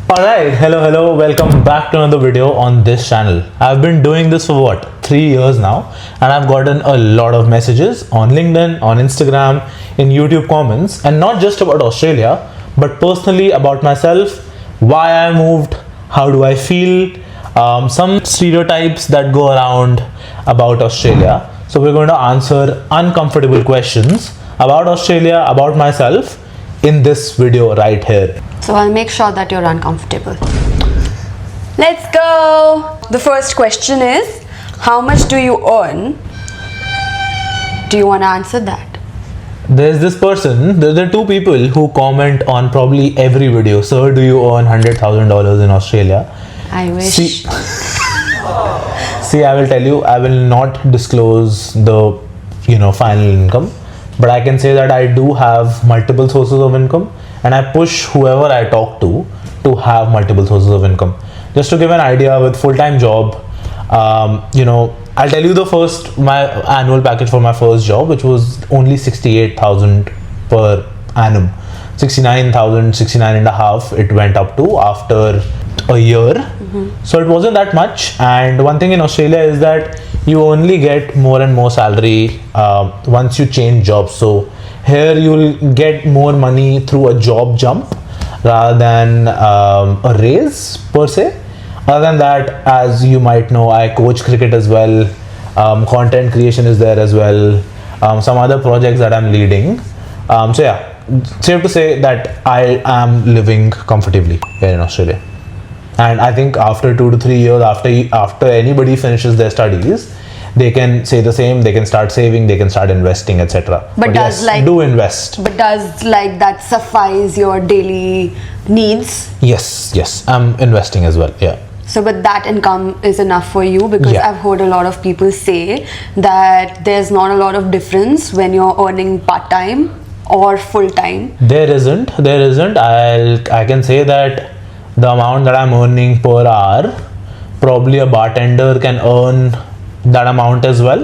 Alright, hello, welcome back to another video on this channel. I've been doing this for 3 years now, and I've gotten a lot of messages on LinkedIn, on Instagram, in YouTube comments, and not just about Australia, but personally about myself, why I moved, how do I feel, some stereotypes that go around about Australia. So we're going to answer uncomfortable questions about Australia, about myself in this video right here. So I'll make sure that you're uncomfortable. Let's go! The first question is, how much do you earn? Do you want to answer that? There's this person, there are two people who comment on probably every video. Sir, do you earn $100,000 in Australia? I wish. See, I will tell you, I will not disclose the final income, but I can say that I do have multiple sources of income, and I push whoever I talk to have multiple sources of income. Just to give an idea, with full-time job, I'll tell you my annual package for my first job, which was only 68,000 per annum. 69 and a half it went up to after a year. So it wasn't that much. And one thing in Australia is that you only get more and more salary once you change jobs. So here you'll get more money through a job jump rather than a raise per se. Other than that, as you might know, I coach cricket as well. Content creation is there as well. Some other projects that I'm leading. So yeah, safe to say that I am living comfortably here in Australia. And I think after 2 to 3 years, after anybody finishes their studies, they can say the same. They can start saving, they can start investing, etc. But does yes, do invest. But does that suffice your daily needs? Yes, I'm investing as well. Yeah. So, but that income is enough for you, because Yeah. I've heard a lot of people say that there's not a lot of difference when you're earning part-time or full-time. There isn't. I can say that the amount that I'm earning per hour, probably a bartender can earn that amount as well,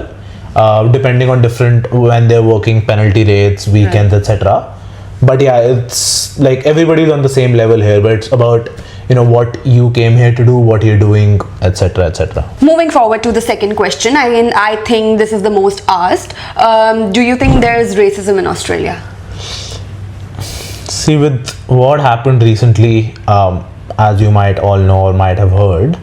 depending on when they're working penalty rates, weekends, etc. But yeah, it's like everybody's on the same level here, but it's about what you came here to do, what you're doing, etc. Moving forward to the second question, I think this is the most asked. Do you think there is racism in Australia? See, with what happened recently, as you might all know or might have heard,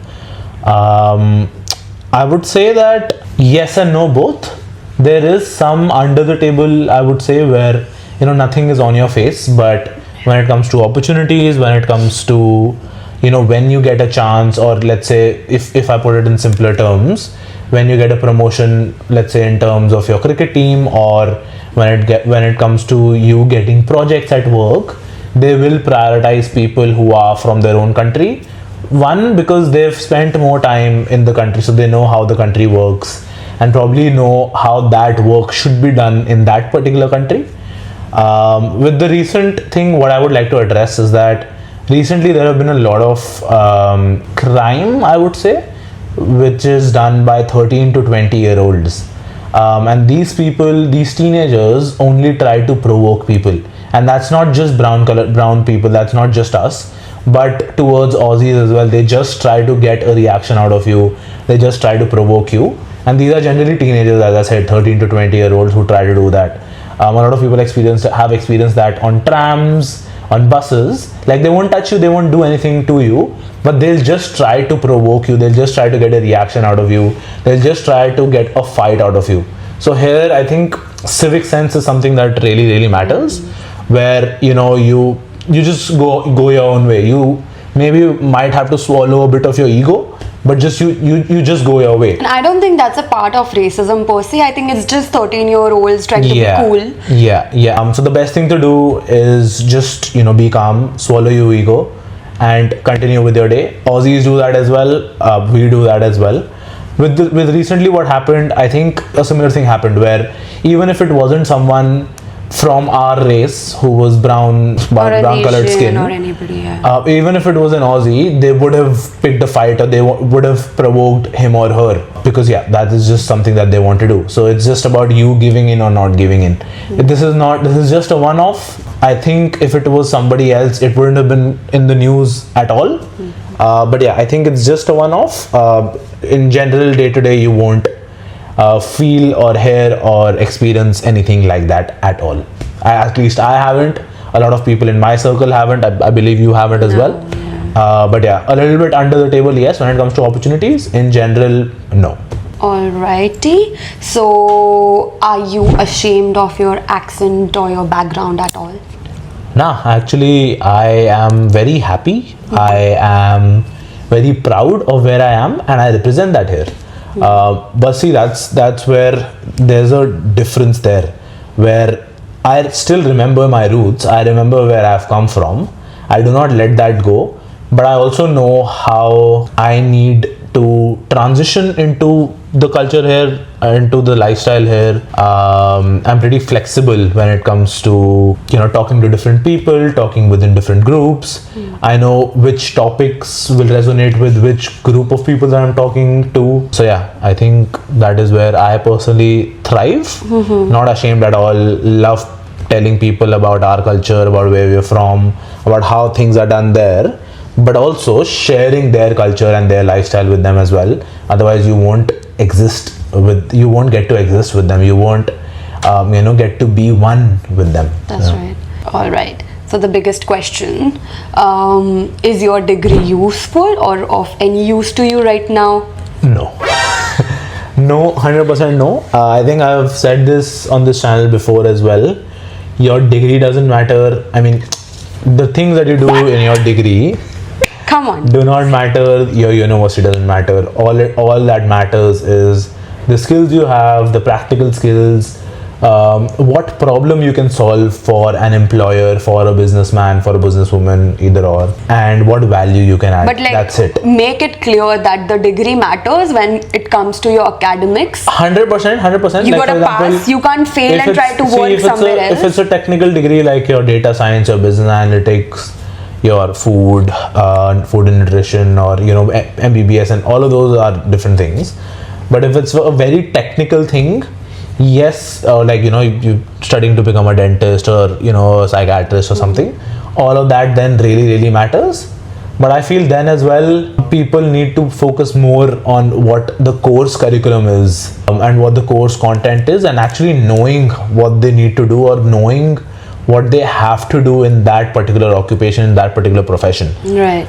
I would say that yes and no both. There is some under the table, I would say, where nothing is on your face, but when it comes to opportunities, when it comes to when you get a chance, or let's say if I put it in simpler terms, when you get a promotion, let's say in terms of your cricket team, or when it comes to you getting projects at work, they will prioritize people who are from their own country. One, because they've spent more time in the country, so they know how the country works and probably know how that work should be done in that particular country. With the recent thing, what I would like to address is that recently there have been a lot of crime, I would say, which is done by 13 to 20-year-olds. And these teenagers only try to provoke people. And that's not just brown people, that's not just us, but towards Aussies as well. They just try to get a reaction out of you. They just try to provoke you. And these are generally teenagers, as I said, 13 to 20-year-olds who try to do that. A lot of people have experienced that on trams, on buses. Like, they won't touch you, they won't do anything to you, but they'll just try to provoke you. They'll just try to get a reaction out of you. They'll just try to get a fight out of you. So here, I think civic sense is something that really matters, where you just go your own way. You maybe might have to swallow a bit of your ego, but just you just go your way. And I don't think that's a part of racism per se. I think it's just 13-year-olds trying to be cool. Yeah. So the best thing to do is just be calm, swallow your ego, and continue with your day. Aussies do that as well. We do that as well. With recently what happened, I think a similar thing happened, where even if it wasn't someone from our race who was brown colored skin, or anybody, even if it was an Aussie, they would have picked a fight, or they would have provoked him or her, because that is just something that they want to do. So it's just about you giving in or not giving in. This is just a one-off. I think if it was somebody else, it wouldn't have been in the news at all. But yeah, I think it's just a one-off. In general, day to day, you won't feel or hear or experience anything like that at all. At least I haven't. A lot of people in my circle haven't. I believe you haven't as well. But yeah, a little bit under the table, yes, when it comes to opportunities. In general, no. Alrighty. So, are you ashamed of your accent or your background at all? Nah, actually, I am very happy. I am very proud of where I am, and I represent that here. But see, that's where there's a difference there, where I still remember my roots. I remember where I've come from. I do not let that go. But I also know how I need to transition into the culture here, into the lifestyle here. I'm pretty flexible when it comes to talking to different people, talking within different groups. I know which topics will resonate with which group of people that I'm talking to. So yeah, I think that is where I personally thrive. Not ashamed at all. Love telling people about our culture, about where we're from, about how things are done there, but also sharing their culture and their lifestyle with them as well. Otherwise you won't get to exist with them. You won't get to be one with them. That's right. All right. So the biggest question, is your degree useful or of any use to you right now? No. No, 100% no. I think I've said this on this channel before as well. Your degree doesn't matter. I mean, the things that you do in your degree Come on. do not matter. Your university doesn't matter. All that matters is the skills you have, the practical skills, what problem you can solve for an employer, for a businessman, for a businesswoman, either or, and what value you can add. But that's it. Make it clear that the degree matters when it comes to your academics. 100%. You like, gotta pass. You can't fail and try to work somewhere else. If it's a technical degree like your data science, your business analytics, your food and nutrition, or MBBS, and all of those are different things. But if it's a very technical thing, yes, like you studying to become a dentist or a psychiatrist or something, all of that then really matters. But I feel then as well, people need to focus more on what the course curriculum is, and what the course content is, and actually knowing what they need to do, or knowing what they have to do in that particular occupation, in that particular profession. Right.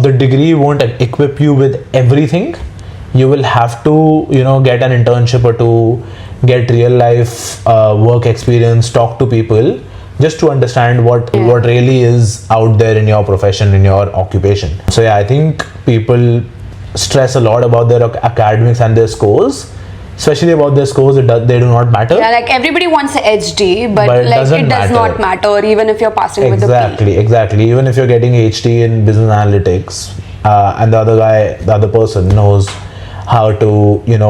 The degree won't equip you with everything. You will have to get an internship or two, get real life work experience, talk to people, just to understand what really is out there in your profession, in your occupation. So yeah, I think people stress a lot about their academics and their scores, especially about their scores. They do not matter. Yeah, like everybody wants a HD, but like it does not matter even if you're passing with the P. Exactly. Even if you're getting HD in business analytics, and the other person knows how to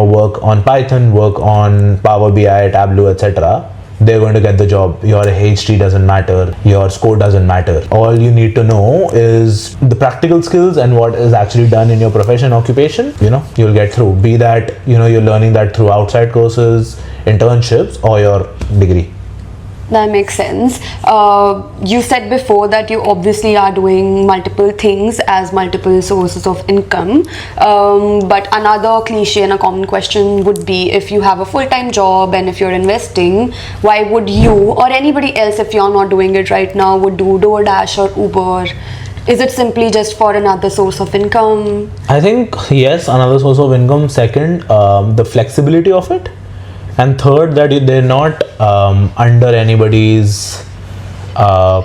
work on Python, work on Power BI, Tableau, etc., they're going to get the job. Your HD doesn't matter, your score doesn't matter. All you need to know is the practical skills and what is actually done in your profession, occupation. You'll get through. Be that you're learning that through outside courses, internships, or your degree. That makes sense. You said before that you obviously are doing multiple things as multiple sources of income. But another cliche and a common question would be, if you have a full-time job and if you're investing, why would you or anybody else, if you're not doing it right now, would do DoorDash or Uber? Is it simply just for another source of income? I think yes, another source of income. Second, the flexibility of it. And third, that they're not under anybody's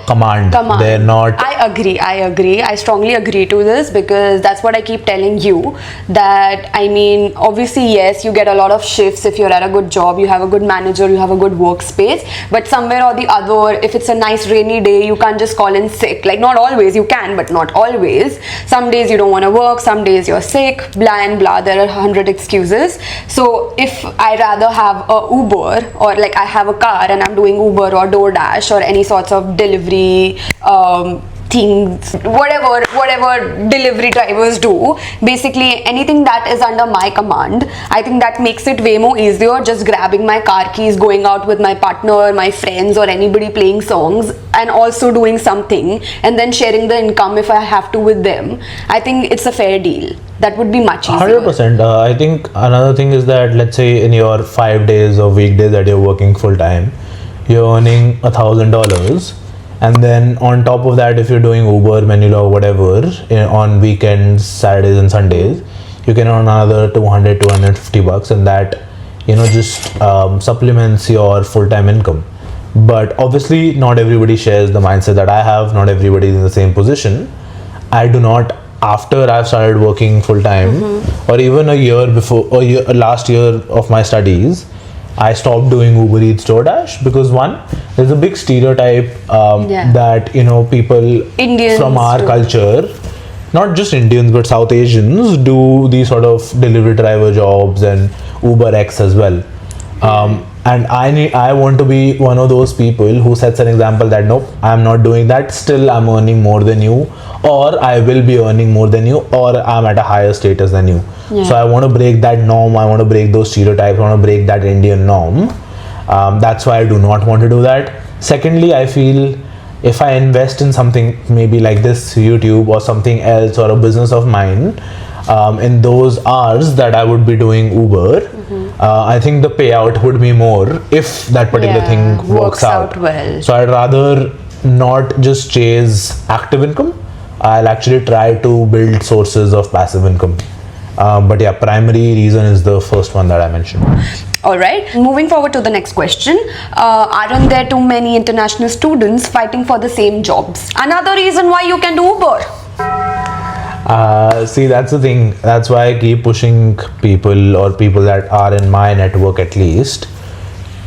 command. They're not. I agree. I strongly agree to this, because that's what I keep telling you, that I mean, obviously yes, you get a lot of shifts if you're at a good job, you have a good manager, you have a good workspace, but somewhere or the other, if it's a nice rainy day, you can't just call in sick. Like, not always, you can, but not always. Some days you don't want to work, some days you're sick, blah and blah, there are 100 excuses. So if I rather have a Uber, or like I have a car and I'm doing Uber or DoorDash or any sorts of delivery things, whatever delivery drivers do, basically anything that is under my command, I think that makes it way more easier. Just grabbing my car keys, going out with my partner, my friends, or anybody playing songs, and also doing something, and then sharing the income if I have to with them. I think it's a fair deal. That would be much easier. 100%. I think another thing is that, let's say in your 5 days or weekdays that you're working full time, you're earning $1,000, and then on top of that, if you're doing Uber, Manila, or whatever, on weekends, Saturdays and Sundays, you can earn another 250 bucks, and that, just supplements your full-time income. But obviously not everybody shares the mindset that I have. Not everybody is in the same position. I do not. After I've started working full-time, or even a year before, or last year of my studies, I stopped doing Uber Eats, DoorDash, because one, there's a big stereotype that people Indians from our culture, not just Indians but South Asians, do these sort of delivery driver jobs and Uber X as well. And I want to be one of those people who sets an example that nope, I'm not doing that. Still, I'm earning more than you, or I will be earning more than you, or I'm at a higher status than you. So I want to break that norm. I want to break those stereotypes. I want to break that Indian norm. That's why I do not want to do that. Secondly, I feel if I invest in something maybe like this, YouTube or something else, or a business of mine, in those hours that I would be doing Uber, I think the payout would be more if that particular thing works out well. So I'd rather not just chase active income. I'll actually try to build sources of passive income. But yeah, primary reason is the first one that I mentioned. Alright, moving forward to the next question. Aren't there too many international students fighting for the same jobs? Another reason why you can do Uber. See, that's the thing. That's why I keep pushing people, or people that are in my network at least,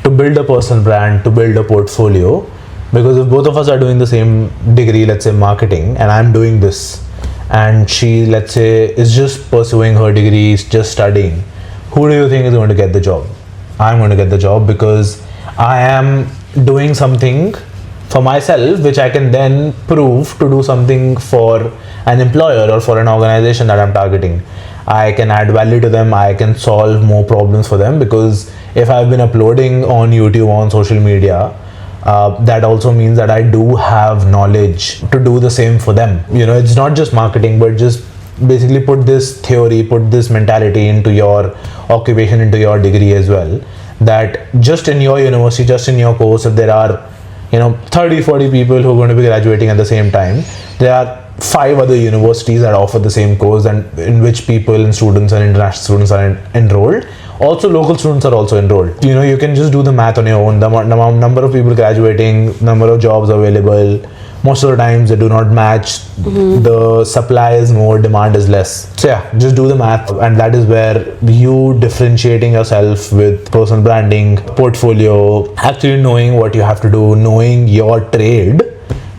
to build a personal brand, to build a portfolio. Because if both of us are doing the same degree, let's say marketing, and I'm doing this, and she, let's say, is just pursuing her degree, just studying, who do you think is going to get the job? I'm going to get the job because I am doing something for myself which I can then prove to do something for an employer or for an organization that I'm targeting. I can add value to them. I can solve more problems for them, because if I've been uploading on YouTube, on social media, that also means that I do have knowledge to do the same for them. It's not just marketing, but just basically put this theory, put this mentality into your occupation, into your degree as well. That just in your university, just in your course, if there are 30-40 people who are going to be graduating at the same time, there are 5 other universities that offer the same course, and in which people and students and international students are enrolled. Also, local students are also enrolled. You can just do the math on your own. The number of people graduating, number of jobs available, most of the times they do not match. The supply is more, demand is less. So yeah, just do the math, and that is where you differentiating yourself with personal branding, portfolio, actually knowing what you have to do, knowing your trade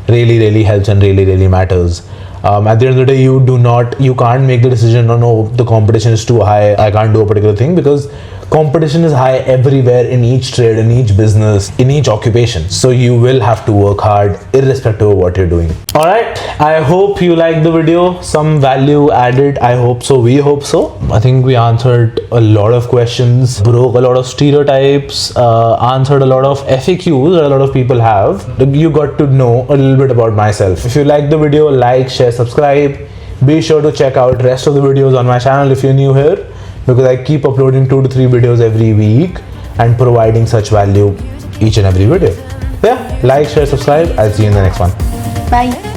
really helps and really matters. At the end of the day, you can't make the decision, no, the competition is too high, I can't do a particular thing, because competition is high everywhere, in each trade, in each business, in each occupation. So you will have to work hard irrespective of what you're doing. Alright, I hope you liked the video, some value added. I hope so, we hope so. I think we answered a lot of questions, broke a lot of stereotypes, answered a lot of FAQs that a lot of people have. You got to know a little bit about myself. If you like the video, like, share, subscribe. Be sure to check out rest of the videos on my channel if you're new here, because I keep uploading 2 to 3 videos every week and providing such value each and every video. So yeah, like, share, subscribe. I'll see you in the next one. Bye.